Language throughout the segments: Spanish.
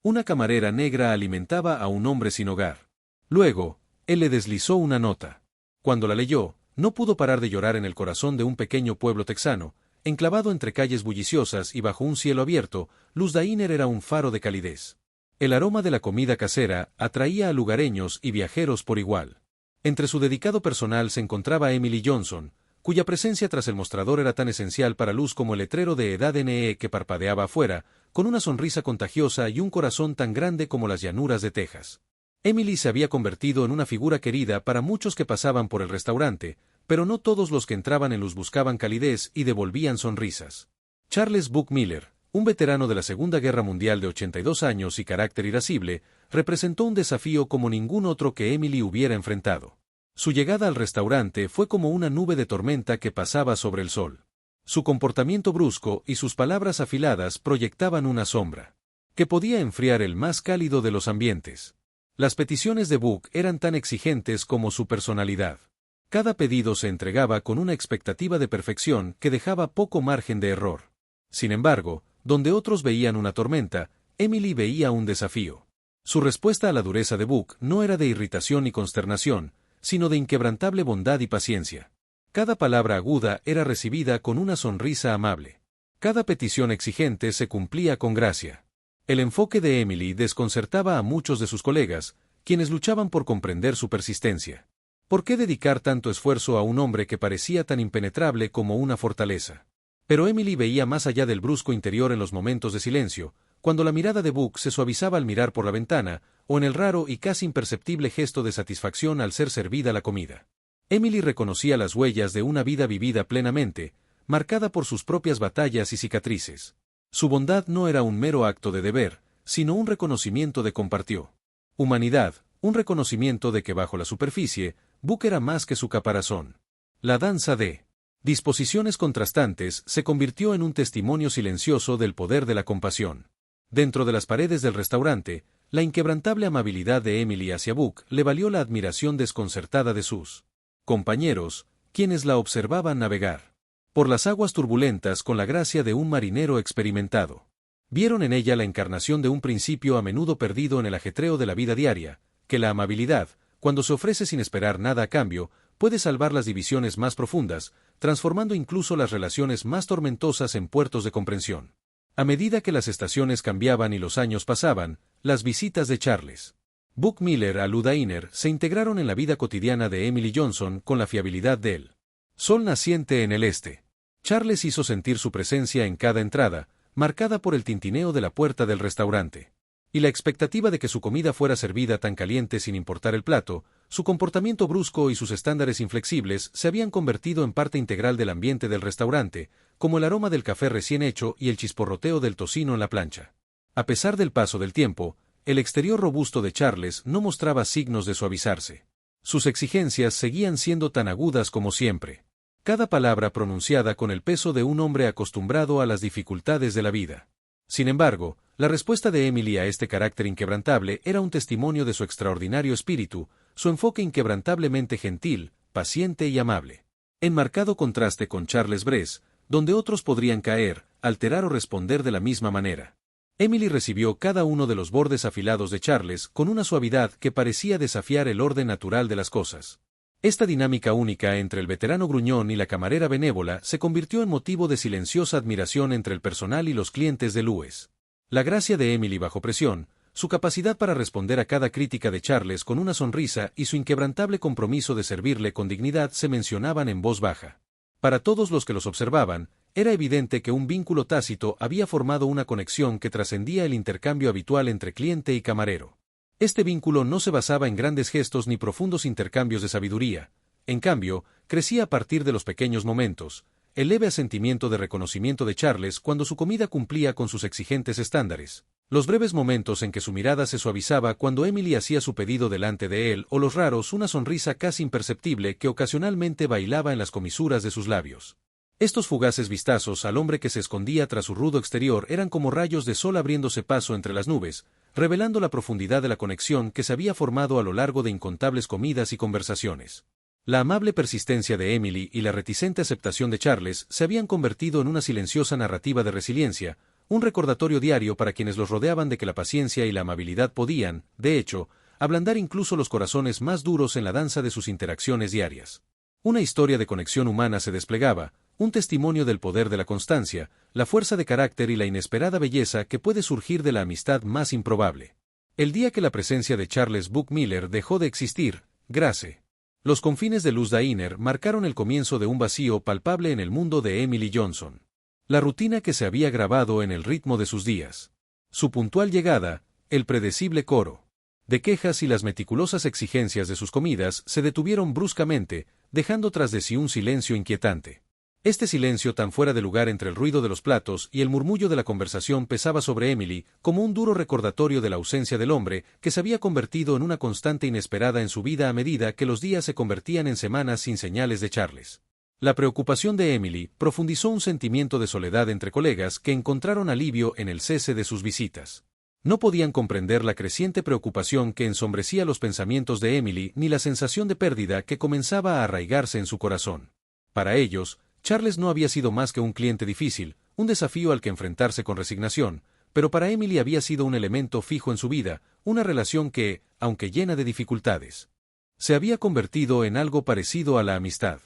Una camarera negra alimentaba a un hombre sin hogar. Luego, él le deslizó una nota. Cuando la leyó, no pudo parar de llorar en el corazón de un pequeño pueblo texano, enclavado entre calles bulliciosas y bajo un cielo abierto. Lusdainer era un faro de calidez. El aroma de la comida casera atraía a lugareños y viajeros por igual. Entre su dedicado personal se encontraba Emily Johnson, cuya presencia tras el mostrador era tan esencial para Luz como el letrero de Edad NE que parpadeaba afuera, con una sonrisa contagiosa y un corazón tan grande como las llanuras de Texas. Emily se había convertido en una figura querida para muchos que pasaban por el restaurante, pero no todos los que entraban en Luz buscaban calidez y devolvían sonrisas. Charles Buck Miller, un veterano de la Segunda Guerra Mundial de 82 años y carácter irascible, representó un desafío como ningún otro que Emily hubiera enfrentado. Su llegada al restaurante fue como una nube de tormenta que pasaba sobre el sol. Su comportamiento brusco y sus palabras afiladas proyectaban una sombra que podía enfriar el más cálido de los ambientes. Las peticiones de Buck eran tan exigentes como su personalidad. Cada pedido se entregaba con una expectativa de perfección que dejaba poco margen de error. Sin embargo, donde otros veían una tormenta, Emily veía un desafío. Su respuesta a la dureza de Buck no era de irritación y consternación, sino de inquebrantable bondad y paciencia. Cada palabra aguda era recibida con una sonrisa amable. Cada petición exigente se cumplía con gracia. El enfoque de Emily desconcertaba a muchos de sus colegas, quienes luchaban por comprender su persistencia. ¿Por qué dedicar tanto esfuerzo a un hombre que parecía tan impenetrable como una fortaleza? Pero Emily veía más allá del brusco interior en los momentos de silencio, cuando la mirada de Buck se suavizaba al mirar por la ventana, o en el raro y casi imperceptible gesto de satisfacción al ser servida la comida. Emily reconocía las huellas de una vida vivida plenamente, marcada por sus propias batallas y cicatrices. Su bondad no era un mero acto de deber, sino un reconocimiento de compartió. Humanidad, un reconocimiento de que bajo la superficie, Buck era más que su caparazón. La danza de disposiciones contrastantes se convirtió en un testimonio silencioso del poder de la compasión. Dentro de las paredes del restaurante, la inquebrantable amabilidad de Emily hacia Buck le valió la admiración desconcertada de sus compañeros, quienes la observaban navegar por las aguas turbulentas con la gracia de un marinero experimentado. Vieron en ella la encarnación de un principio a menudo perdido en el ajetreo de la vida diaria, que la amabilidad, cuando se ofrece sin esperar nada a cambio, puede salvar las divisiones más profundas, transformando incluso las relaciones más tormentosas en puertos de comprensión. A medida que las estaciones cambiaban y los años pasaban, las visitas de Charles Buck Miller a Lusdainer se integraron en la vida cotidiana de Emily Johnson con la fiabilidad del sol naciente en el este. Charles hizo sentir su presencia en cada entrada, marcada por el tintineo de la puerta del restaurante. Y la expectativa de que su comida fuera servida tan caliente sin importar el plato, su comportamiento brusco y sus estándares inflexibles se habían convertido en parte integral del ambiente del restaurante, como el aroma del café recién hecho y el chisporroteo del tocino en la plancha. A pesar del paso del tiempo, el exterior robusto de Charles no mostraba signos de suavizarse. Sus exigencias seguían siendo tan agudas como siempre. Cada palabra pronunciada con el peso de un hombre acostumbrado a las dificultades de la vida. Sin embargo, la respuesta de Emily a este carácter inquebrantable era un testimonio de su extraordinario espíritu, su enfoque inquebrantablemente gentil, paciente y amable. En marcado contraste con Charles Bress, donde otros podrían caer, alterar o responder de la misma manera. Emily recibió cada uno de los bordes afilados de Charles con una suavidad que parecía desafiar el orden natural de las cosas. Esta dinámica única entre el veterano gruñón y la camarera benévola se convirtió en motivo de silenciosa admiración entre el personal y los clientes de Louis. La gracia de Emily bajo presión, su capacidad para responder a cada crítica de Charles con una sonrisa y su inquebrantable compromiso de servirle con dignidad se mencionaban en voz baja. Para todos los que los observaban, era evidente que un vínculo tácito había formado una conexión que trascendía el intercambio habitual entre cliente y camarero. Este vínculo no se basaba en grandes gestos ni profundos intercambios de sabiduría. En cambio, crecía a partir de los pequeños momentos, el leve asentimiento de reconocimiento de Charles cuando su comida cumplía con sus exigentes estándares, los breves momentos en que su mirada se suavizaba cuando Emily hacía su pedido delante de él o los raros una sonrisa casi imperceptible que ocasionalmente bailaba en las comisuras de sus labios. Estos fugaces vistazos al hombre que se escondía tras su rudo exterior eran como rayos de sol abriéndose paso entre las nubes, revelando la profundidad de la conexión que se había formado a lo largo de incontables comidas y conversaciones. La amable persistencia de Emily y la reticente aceptación de Charles se habían convertido en una silenciosa narrativa de resiliencia, un recordatorio diario para quienes los rodeaban de que la paciencia y la amabilidad podían, de hecho, ablandar incluso los corazones más duros en la danza de sus interacciones diarias. Una historia de conexión humana se desplegaba, un testimonio del poder de la constancia, la fuerza de carácter y la inesperada belleza que puede surgir de la amistad más improbable. El día que la presencia de Charles Buck Miller dejó de existir, Grace. Los confines de Luz Dainer marcaron el comienzo de un vacío palpable en el mundo de Emily Johnson. La rutina que se había grabado en el ritmo de sus días. Su puntual llegada, el predecible coro de quejas y las meticulosas exigencias de sus comidas se detuvieron bruscamente, dejando tras de sí un silencio inquietante. Este silencio tan fuera de lugar entre el ruido de los platos y el murmullo de la conversación pesaba sobre Emily como un duro recordatorio de la ausencia del hombre que se había convertido en una constante inesperada en su vida a medida que los días se convertían en semanas sin señales de Charles. La preocupación de Emily profundizó un sentimiento de soledad entre colegas que encontraron alivio en el cese de sus visitas. No podían comprender la creciente preocupación que ensombrecía los pensamientos de Emily ni la sensación de pérdida que comenzaba a arraigarse en su corazón. Para ellos, Charles no había sido más que un cliente difícil, un desafío al que enfrentarse con resignación, pero para Emily había sido un elemento fijo en su vida, una relación que, aunque llena de dificultades, se había convertido en algo parecido a la amistad.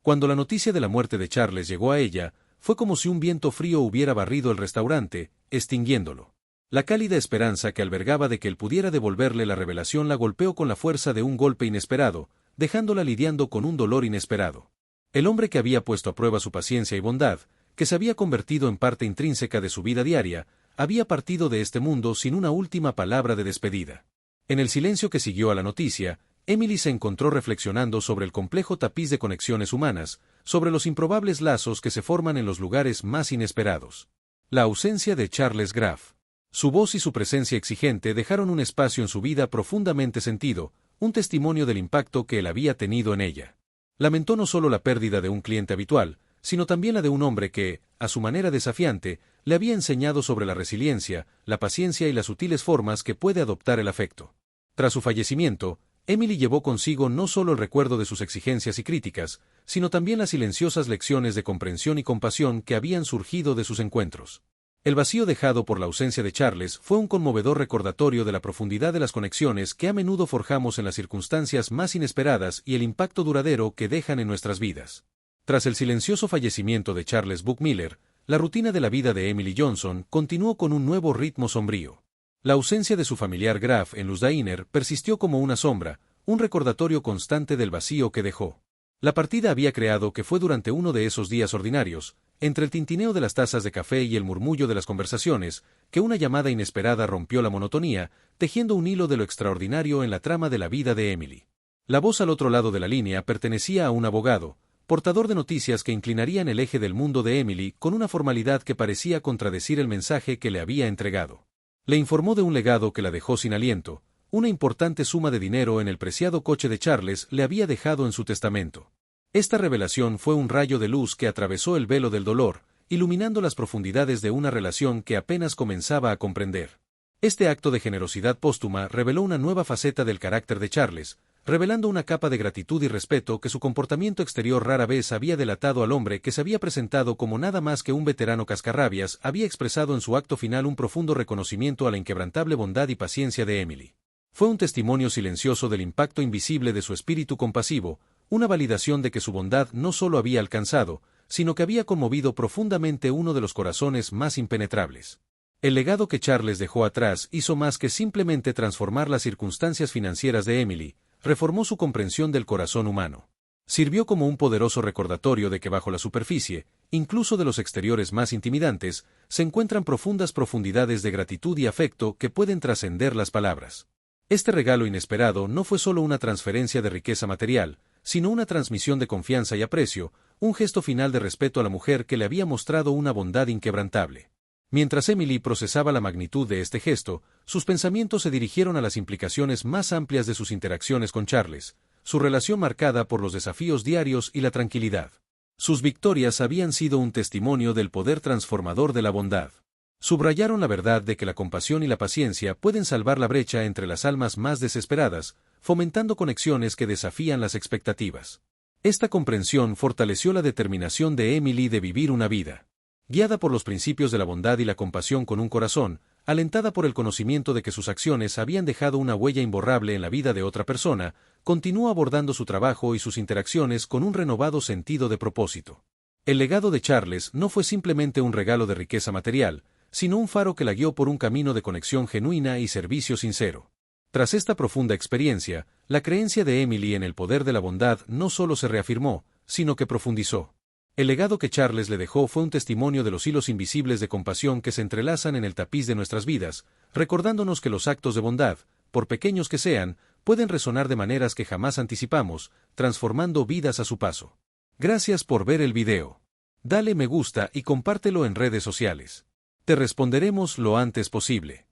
Cuando la noticia de la muerte de Charles llegó a ella, fue como si un viento frío hubiera barrido el restaurante, extinguiéndolo. La cálida esperanza que albergaba de que él pudiera devolverle la revelación la golpeó con la fuerza de un golpe inesperado, dejándola lidiando con un dolor inesperado. El hombre que había puesto a prueba su paciencia y bondad, que se había convertido en parte intrínseca de su vida diaria, había partido de este mundo sin una última palabra de despedida. En el silencio que siguió a la noticia, Emily se encontró reflexionando sobre el complejo tapiz de conexiones humanas, sobre los improbables lazos que se forman en los lugares más inesperados. La ausencia de Charles Graff. Su voz y su presencia exigente dejaron un espacio en su vida profundamente sentido, un testimonio del impacto que él había tenido en ella. Lamentó no solo la pérdida de un cliente habitual, sino también la de un hombre que, a su manera desafiante, le había enseñado sobre la resiliencia, la paciencia y las sutiles formas que puede adoptar el afecto. Tras su fallecimiento, Emily llevó consigo no solo el recuerdo de sus exigencias y críticas, sino también las silenciosas lecciones de comprensión y compasión que habían surgido de sus encuentros. El vacío dejado por la ausencia de Charles fue un conmovedor recordatorio de la profundidad de las conexiones que a menudo forjamos en las circunstancias más inesperadas y el impacto duradero que dejan en nuestras vidas. Tras el silencioso fallecimiento de Charles Buck Miller, la rutina de la vida de Emily Johnson continuó con un nuevo ritmo sombrío. La ausencia de su familiar Graff en Luz Dainer persistió como una sombra, un recordatorio constante del vacío que dejó. La partida había creado que fue durante uno de esos días ordinarios, entre el tintineo de las tazas de café y el murmullo de las conversaciones, que una llamada inesperada rompió la monotonía, tejiendo un hilo de lo extraordinario en la trama de la vida de Emily. La voz al otro lado de la línea pertenecía a un abogado, portador de noticias que inclinarían el eje del mundo de Emily con una formalidad que parecía contradecir el mensaje que le había entregado. Le informó de un legado que la dejó sin aliento, una importante suma de dinero en el preciado coche de Charles le había dejado en su testamento. Esta revelación fue un rayo de luz que atravesó el velo del dolor, iluminando las profundidades de una relación que apenas comenzaba a comprender. Este acto de generosidad póstuma reveló una nueva faceta del carácter de Charles, revelando una capa de gratitud y respeto que su comportamiento exterior rara vez había delatado al hombre que se había presentado como nada más que un veterano cascarrabias, había expresado en su acto final un profundo reconocimiento a la inquebrantable bondad y paciencia de Emily. Fue un testimonio silencioso del impacto invisible de su espíritu compasivo, una validación de que su bondad no solo había alcanzado, sino que había conmovido profundamente uno de los corazones más impenetrables. El legado que Charles dejó atrás hizo más que simplemente transformar las circunstancias financieras de Emily, reformó su comprensión del corazón humano. Sirvió como un poderoso recordatorio de que bajo la superficie, incluso de los exteriores más intimidantes, se encuentran profundas profundidades de gratitud y afecto que pueden trascender las palabras. Este regalo inesperado no fue solo una transferencia de riqueza material, sino una transmisión de confianza y aprecio, un gesto final de respeto a la mujer que le había mostrado una bondad inquebrantable. Mientras Emily procesaba la magnitud de este gesto, sus pensamientos se dirigieron a las implicaciones más amplias de sus interacciones con Charles, su relación marcada por los desafíos diarios y la tranquilidad. Sus victorias habían sido un testimonio del poder transformador de la bondad. Subrayaron la verdad de que la compasión y la paciencia pueden salvar la brecha entre las almas más desesperadas, fomentando conexiones que desafían las expectativas. Esta comprensión fortaleció la determinación de Emily de vivir una vida Guiada por los principios de la bondad y la compasión con un corazón, alentada por el conocimiento de que sus acciones habían dejado una huella imborrable en la vida de otra persona, continuó abordando su trabajo y sus interacciones con un renovado sentido de propósito. El legado de Charles no fue simplemente un regalo de riqueza material, sino un faro que la guió por un camino de conexión genuina y servicio sincero. Tras esta profunda experiencia, la creencia de Emily en el poder de la bondad no solo se reafirmó, sino que profundizó. El legado que Charles le dejó fue un testimonio de los hilos invisibles de compasión que se entrelazan en el tapiz de nuestras vidas, recordándonos que los actos de bondad, por pequeños que sean, pueden resonar de maneras que jamás anticipamos, transformando vidas a su paso. Gracias por ver el video. Dale me gusta y compártelo en redes sociales. Te responderemos lo antes posible.